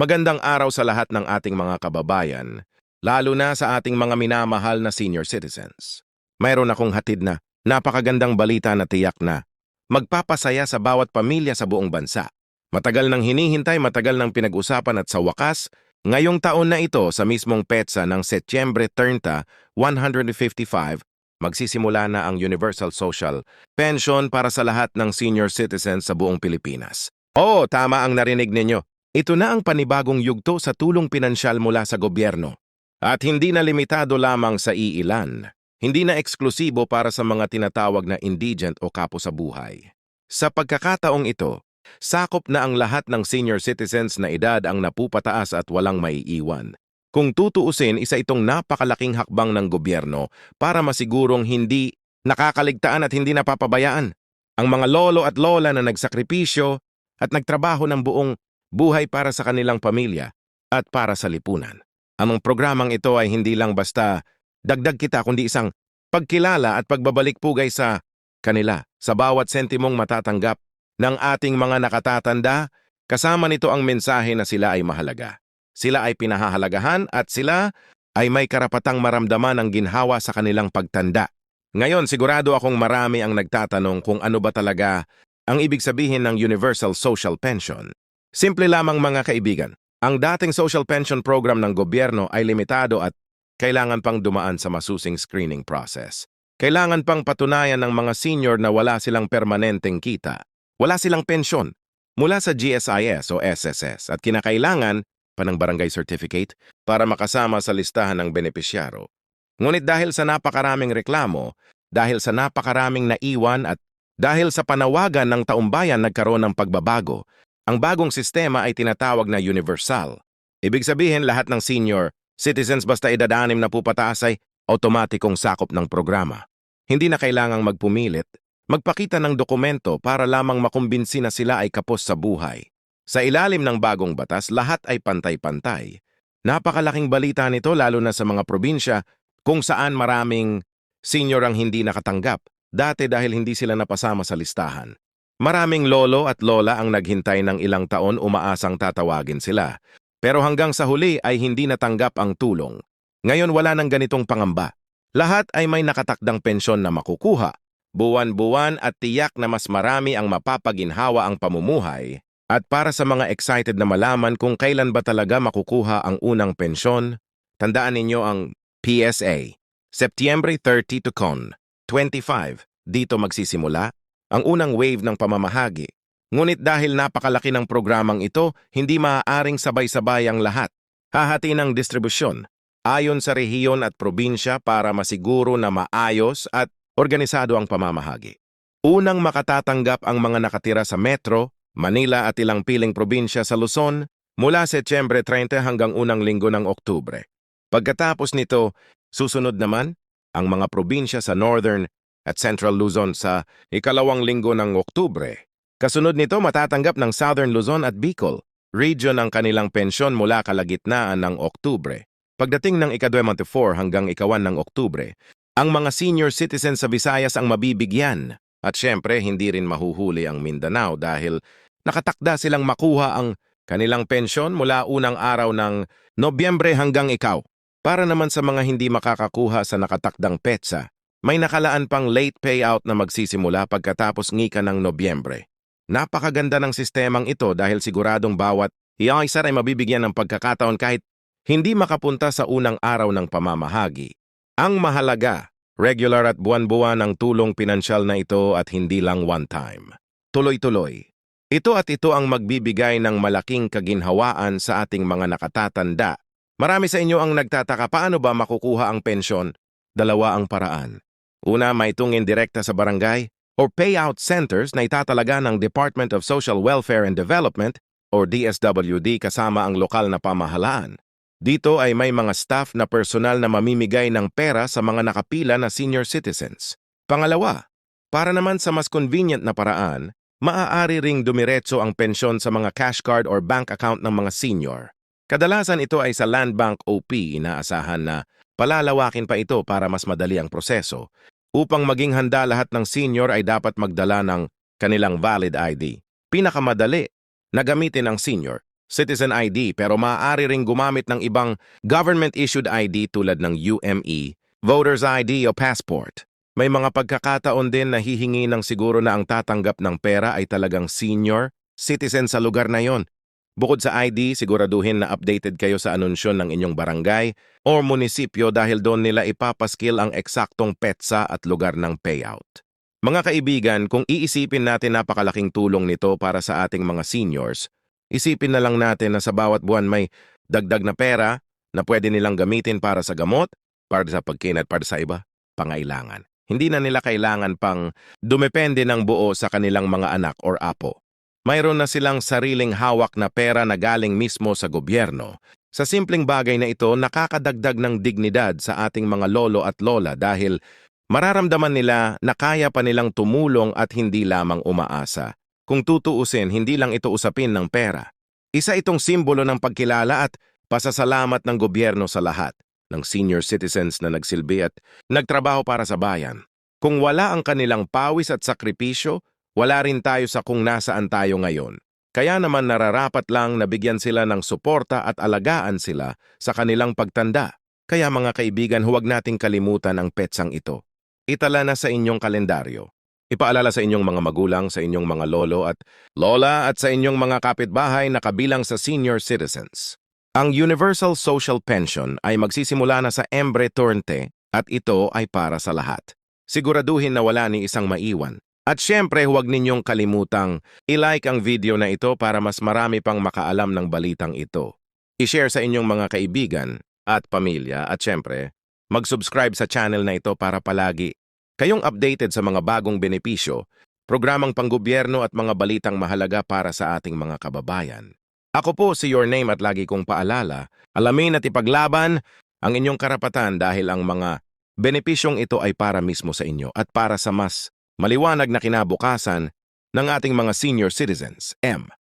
Magandang araw sa lahat ng ating mga kababayan, lalo na sa ating mga minamahal na senior citizens. Mayroon akong hatid na napakagandang balita na tiyak na magpapasaya sa bawat pamilya sa buong bansa. Matagal nang hinihintay, matagal nang pinag-usapan at sa wakas, ngayong taon na ito sa mismong petsa ng Setyembre 30, 155, magsisimula na ang Universal Social Pension para sa lahat ng senior citizens sa buong Pilipinas. Oo, tama ang narinig ninyo. Ito na ang panibagong yugto sa tulong pinansyal mula sa gobyerno. At hindi na limitado lamang sa iilan. Hindi na eksklusibo para sa mga tinatawag na indigent o kapo sa buhay. Sa pagkakataong ito, sakop na ang lahat ng senior citizens na edad ang napupataas at walang maiiwan. Kung tutuusin, isa itong napakalaking hakbang ng gobyerno para masigurong hindi nakakaligtaan at hindi napapabayaan ang mga lolo at lola na nagsakripisyo at nagtrabaho ng buong buhay para sa kanilang pamilya at para sa lipunan. Ang programang ito ay hindi lang basta dagdag kita kundi isang pagkilala at pagbabalik pugay sa kanila sa bawat sentimong matatanggap ng ating mga nakatatanda. Kasama nito ang mensahe na sila ay mahalaga. Sila ay pinahahalagahan at sila ay may karapatang maramdaman ang ginhawa sa kanilang pagtanda. Ngayon, sigurado akong marami ang nagtatanong kung ano ba talaga ang ibig sabihin ng Universal Social Pension. Simple lamang mga kaibigan, ang dating social pension program ng gobyerno ay limitado at kailangan pang dumaan sa masusing screening process. Kailangan pang patunayan ng mga senior na wala silang permanenteng kita, wala silang pensyon mula sa GSIS o SSS at kinakailangan pa ng barangay certificate para makasama sa listahan ng benepisyaro. Ngunit dahil sa napakaraming reklamo, dahil sa napakaraming naiwan at dahil sa panawagan ng taumbayan nagkaroon ng pagbabago, ang bagong sistema ay tinatawag na universal. Ibig sabihin lahat ng senior citizens basta edad 6 na pupataas ay automatikong sakop ng programa. Hindi na kailangang magpumilit, magpakita ng dokumento para lamang makumbinsi na sila ay kapos sa buhay. Sa ilalim ng bagong batas, lahat ay pantay-pantay. Napakalaking balita nito lalo na sa mga probinsya kung saan maraming senior ang hindi nakatanggap, dati dahil hindi sila napasama sa listahan. Maraming lolo at lola ang naghintay ng ilang taon umaasang tatawagin sila. Pero hanggang sa huli ay hindi natanggap ang tulong. Ngayon wala nang ganitong pangamba. Lahat ay may nakatakdang pensyon na makukuha. Buwan-buwan at tiyak na mas marami ang mapapaginhawa ang pamumuhay. At para sa mga excited na malaman kung kailan ba talaga makukuha ang unang pensyon, tandaan ninyo ang PSA. Septyembre 30 to 25. Dito magsisimula ang unang wave ng pamamahagi. Ngunit dahil napakalaki ng programang ito, hindi maaaring sabay-sabay ang lahat. Hahati ng distribusyon ayon sa rehiyon at probinsya para masiguro na maayos at organisado ang pamamahagi. Unang makatatanggap ang mga nakatira sa Metro, Manila at ilang piling probinsya sa Luzon mula Setyembre 30 hanggang unang linggo ng Oktubre. Pagkatapos nito, susunod naman ang mga probinsya sa Northern at Central Luzon sa ikalawang linggo ng Oktubre. Kasunod nito matatanggap ng Southern Luzon at Bicol, region ang kanilang pensyon mula kalagitnaan ng Oktubre. Pagdating ng ika-24 hanggang ika-1 ng Oktubre, ang mga senior citizens sa Visayas ang mabibigyan. At syempre, hindi rin mahuhuli ang Mindanao dahil nakatakda silang makuha ang kanilang pensyon mula unang araw ng Nobyembre hanggang ikaw. Para naman sa mga hindi makakakuha sa nakatakdang petsa, may nakalaan pang late payout na magsisimula pagkatapos ngika ng Nobyembre. Napakaganda ng sistemang ito dahil siguradong bawat iisa ay mabibigyan ng pagkakataon kahit hindi makapunta sa unang araw ng pamamahagi. Ang mahalaga, regular at buwan-buwan ang tulong pinansyal na ito at hindi lang one time. Tuloy-tuloy. Ito ang magbibigay ng malaking kaginhawaan sa ating mga nakatatanda. Marami sa inyo ang nagtataka paano ba makukuha ang pensyon? Dalawa ang paraan. Una, may tungin direkta sa barangay or payout centers na itatalaga ng Department of Social Welfare and Development or DSWD kasama ang lokal na pamahalaan. Dito ay may mga staff na personal na mamimigay ng pera sa mga nakapila na senior citizens. Pangalawa, para naman sa mas convenient na paraan, maaari ring dumiretso ang pensyon sa mga cash card or bank account ng mga senior. Kadalasan ito ay sa Land Bank OP, inaasahan na palalawakin pa ito para mas madali ang proseso. Upang maging handa lahat ng senior ay dapat magdala ng kanilang valid ID. Pinakamadali na gamitin ng senior, citizen ID pero maaari ring gumamit ng ibang government-issued ID tulad ng UME, voter's ID o passport. May mga pagkakataon din na hihingi ng siguro na ang tatanggap ng pera ay talagang senior citizen sa lugar na yon. Bukod sa ID, siguraduhin na updated kayo sa anunsyo ng inyong barangay o munisipyo dahil doon nila ipapaskil ang eksaktong petsa at lugar ng payout. Mga kaibigan, kung iisipin natin napakalaking tulong nito para sa ating mga seniors, isipin na lang natin na sa bawat buwan may dagdag na pera na pwede nilang gamitin para sa gamot, para sa pagkain at para sa iba, pangailangan. Hindi na nila kailangan pang dumepende ng buo sa kanilang mga anak or apo. Mayroon na silang sariling hawak na pera na galing mismo sa gobyerno. Sa simpleng bagay na ito, nakakadagdag ng dignidad sa ating mga lolo at lola dahil mararamdaman nila na kaya pa nilang tumulong at hindi lamang umaasa. Kung tutuusin, hindi lang ito usapin ng pera. Isa itong simbolo ng pagkilala at pasasalamat ng gobyerno sa lahat ng senior citizens na nagsilbi at nagtrabaho para sa bayan. Kung wala ang kanilang pawis at sakripisyo, wala rin tayo sa kung nasaan tayo ngayon. Kaya naman nararapat lang na bigyan sila ng suporta at alagaan sila sa kanilang pagtanda. Kaya mga kaibigan, huwag nating kalimutan ang petsang ito. Itala na sa inyong kalendaryo. Ipaalala sa inyong mga magulang, sa inyong mga lolo at lola at sa inyong mga kapitbahay na kabilang sa senior citizens. Ang Universal Social Pension ay magsisimula na sa Embre Torrente at ito ay para sa lahat. Siguraduhin na wala ni isang maiwan. At syempre huwag ninyong kalimutang i-like ang video na ito para mas marami pang makaalam ng balitang ito. I-share sa inyong mga kaibigan at pamilya at syempre mag-subscribe sa channel na ito para palagi kayong updated sa mga bagong benepisyo, programang panggobyerno at mga balitang mahalaga para sa ating mga kababayan. Ako po si Your Name at lagi kong paalala, alamin at ipaglaban ang inyong karapatan dahil ang mga benepisyong ito ay para mismo sa inyo at para sa mas maliwanag na kinabukasan ng ating mga senior citizens. M.